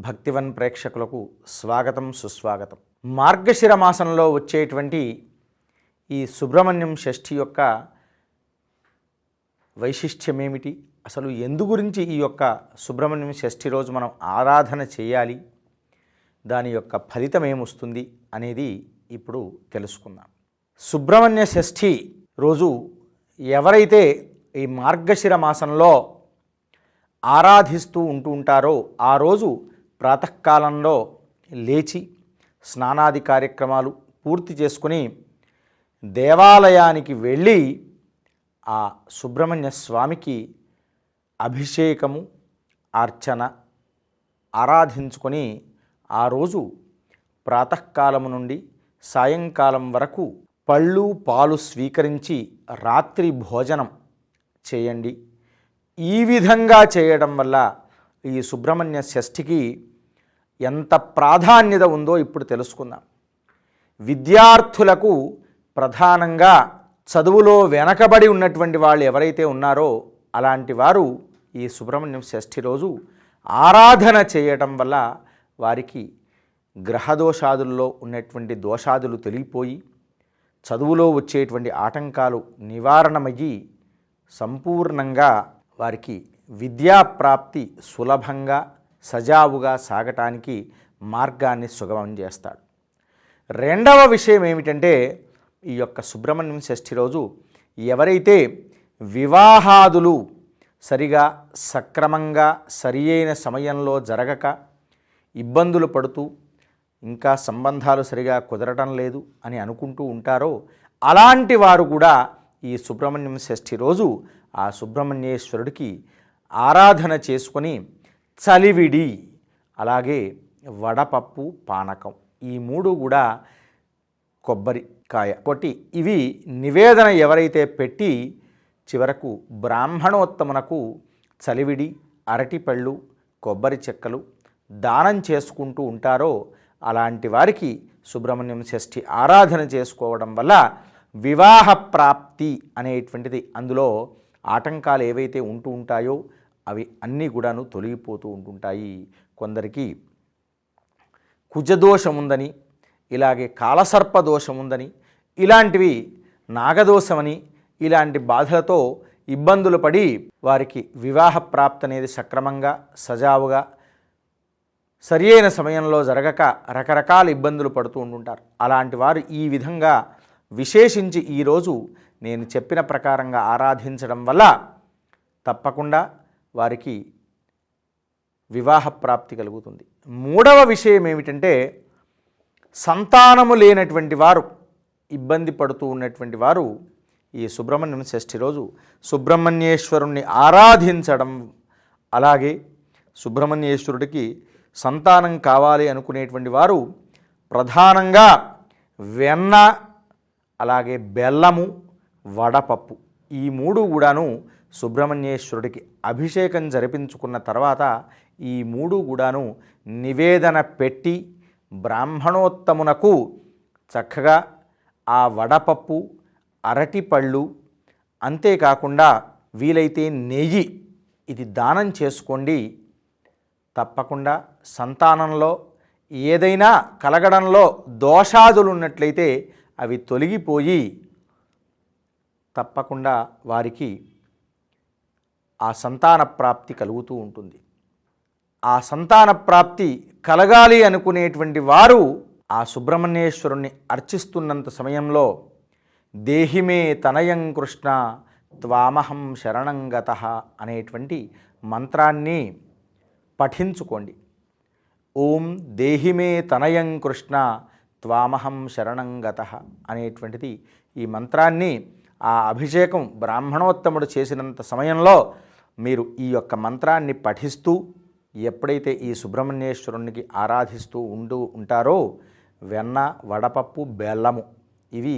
భక్తివన్ ప్రేక్షకులకు స్వాగతం సుస్వాగతం. మార్గశిర మాసంలో వచ్చేటువంటి ఈ సుబ్రహ్మణ్యం షష్ఠి యొక్క వైశిష్ట్యం ఏమిటి, అసలు ఎందు గురించి ఈ యొక్క సుబ్రహ్మణ్యం షష్ఠి రోజు మనం ఆరాధన చేయాలి, దాని యొక్క ఫలితం ఏమొస్తుంది అనేది ఇప్పుడు తెలుసుకుందాం. సుబ్రహ్మణ్య షష్ఠి రోజు ఎవరైతే ఈ మార్గశిర మాసంలో ఆరాధిస్తూ ఉంటారో ఆ రోజు ప్రాతకాలంలో లేచి స్నానాది కార్యక్రమాలు పూర్తి చేసుకుని దేవాలయానికి వెళ్ళి ఆ సుబ్రహ్మణ్య స్వామికి అభిషేకము అర్చన ఆరాధించుకొని ఆ రోజు ప్రాతకాలము నుండి సాయంకాలం వరకు పళ్ళు పాలు స్వీకరించి రాత్రి భోజనం చేయండి. ఈ విధంగా చేయడం వల్ల ఈ సుబ్రహ్మణ్య షష్ఠికి ఎంత ప్రాధాన్యత ఉందో ఇప్పుడు తెలుసుకుందాం. విద్యార్థులకు ప్రధానంగా చదువులో వెనకబడి ఉన్నటువంటి వాళ్ళు ఎవరైతే ఉన్నారో అలాంటి వారు ఈ సుబ్రహ్మణ్యం షష్ఠి రోజు ఆరాధన చేయటం వల్ల వారికి గ్రహదోషాదుల్లో ఉన్నటువంటి దోషాదులు తొలగిపోయి చదువులో వచ్చేటువంటి ఆటంకాలు నివారణమయ్యి సంపూర్ణంగా వారికి విద్యాప్రాప్తి సులభంగా సజావుగా సాగటానికి మార్గాన్ని సుగమం చేస్తాడు. రెండవ విషయం ఏమిటంటే ఈ యొక్క సుబ్రహ్మణ్యం షష్ఠి రోజు ఎవరైతే వివాహాదులు సరిగా సక్రమంగా సరియైన సమయంలో జరగక ఇబ్బందులు పడుతూ ఇంకా సంబంధాలు సరిగా కుదరటం లేదు అని అనుకుంటూ ఉంటారో అలాంటి వారు కూడా ఈ సుబ్రహ్మణ్యం షష్ఠి రోజు ఆ సుబ్రహ్మణ్యేశ్వరుడికి ఆరాధన చేసుకొని చలివిడి అలాగే వడపప్పు పానకం ఈ మూడు కూడా కొబ్బరికాయ ఒకటి ఇవి నివేదన ఎవరైతే పెట్టి చివరకు బ్రాహ్మణోత్తమునకు చలివిడి అరటిపళ్ళు కొబ్బరి చెక్కలు దానం చేసుకుంటూ ఉంటారో అలాంటి వారికి సుబ్రహ్మణ్యం షష్ఠి ఆరాధన చేసుకోవడం వల్ల వివాహ ప్రాప్తి అనేటువంటిది అందులో ఆటంకాలు ఏవైతే ఉంటూ ఉంటాయో అవి అన్నీ కూడాను తొలగిపోతూ ఉంటుంటాయి. కొందరికి కుజదోషం ఉందని, ఇలాగే కాలసర్ప దోషం ఉందని, ఇలాంటివి నాగదోషమని ఇలాంటి బాధలతో ఇబ్బందులు పడి వారికి వివాహ ప్రాప్తి అనేది సక్రమంగా సజావుగా సరియైన సమయంలో జరగక రకరకాల ఇబ్బందులు పడుతూ ఉంటుంటారు. అలాంటి వారు ఈ విధంగా విశేషించి ఈరోజు నేను చెప్పిన ప్రకారంగా ఆరాధించడం వల్ల తప్పకుండా వారికి వివాహ ప్రాప్తి కలుగుతుంది. మూడవ విషయం ఏమిటంటే సంతానము లేనటువంటి వారు ఇబ్బంది పడుతూ ఉన్నటువంటి వారు ఈ సుబ్రహ్మణ్యం షష్ఠి రోజు సుబ్రహ్మణ్యేశ్వరుణ్ణి ఆరాధించడం అలాగే సుబ్రహ్మణ్యేశ్వరుడికి సంతానం కావాలి అనుకునేటువంటి వారు ప్రధానంగా వెన్న అలాగే బెల్లము వడపప్పు ఈ మూడు కూడాను సుబ్రహ్మణ్యేశ్వరుడికి అభిషేకం జరిపించుకున్న తర్వాత ఈ మూడు కూడాను నివేదన పెట్టి బ్రాహ్మణోత్తమునకు చక్కగా ఆ వడపప్పు అరటిపళ్ళు అంతేకాకుండా వీలైతే నెయ్యి ఇది దానం చేసుకోండి. తప్పకుండా సంతానంలో ఏదైనా కలగడంలో దోషాదులు ఉన్నట్లయితే అవి తొలగిపోయి తప్పకుండా వారికి ఆ సంతాన ప్రాప్తి కలుగుతూ ఉంటుంది. ఆ సంతాన ప్రాప్తి కలగాలి అనుకునేటువంటి వారు ఆ సుబ్రహ్మణ్యేశ్వరుణ్ణి అర్చిస్తున్నంత సమయంలో దేహిమే తనయం కృష్ణ త్వామహం శరణం గతః అనేటువంటి మంత్రాన్ని పఠించుకోండి. ఓం దేహిమే తనయం కృష్ణ త్వామహం శరణం గతః అనేటువంటిది ఈ మంత్రాన్ని ఆ అభిషేకం బ్రాహ్మణోత్తముడు చేసినంత సమయంలో మీరు ఈ యొక్క మంత్రాన్ని పఠిస్తూ ఎప్పుడైతే ఈ సుబ్రహ్మణ్యేశ్వరునికి ఆరాధిస్తూ ఉంటారో వెన్న వడపప్పు బెల్లము ఇవి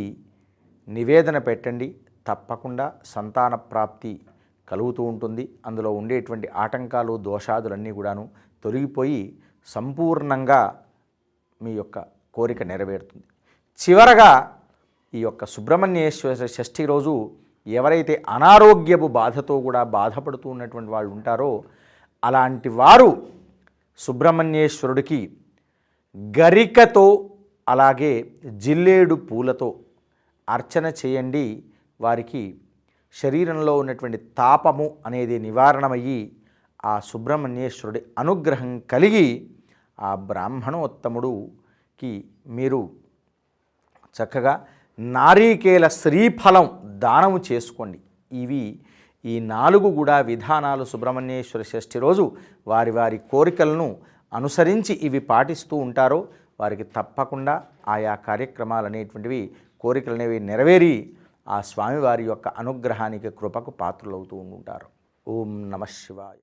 నివేదన పెట్టండి. తప్పకుండా సంతాన ప్రాప్తి కలుగుతూ ఉంటుంది. అందులో ఉండేటువంటి ఆటంకాలు దోషాదులన్నీ కూడాను తొలగిపోయి సంపూర్ణంగా మీ యొక్క కోరిక నెరవేరుతుంది. చివరగా ఈ యొక్క సుబ్రహ్మణ్యేశ్వర షష్ఠి రోజు ఎవరైతే అనారోగ్యపు బాధతో కూడా బాధపడుతూ ఉన్నటువంటి వాళ్ళు ఉంటారో అలాంటి వారు సుబ్రహ్మణ్యేశ్వరుడికి గరికతో అలాగే జిల్లేడు పూలతో అర్చన చేయండి. వారికి శరీరంలో ఉన్నటువంటి తాపము అనేది నివారణమయ్యి ఆ సుబ్రహ్మణ్యేశ్వరుడి అనుగ్రహం కలిగి ఆ బ్రాహ్మణోత్తముడికి మీరు చక్కగా నారీకేల శ్రీఫలం దానము చేసుకోండి. ఈ 4 కూడా విధానాలు సుబ్రహ్మణ్యేశ్వర షష్ఠి రోజు వారి వారి కోరికలను అనుసరించి ఇవి పాటిస్తూ ఉంటారో వారికి తప్పకుండా ఆయా కార్యక్రమాలు అనేటువంటివి కోరికలు అనేవి నెరవేరి ఆ స్వామివారి యొక్క అనుగ్రహానికి కృపకు పాత్రులవుతూ ఉంటారు. ఓం నమః శివాయ.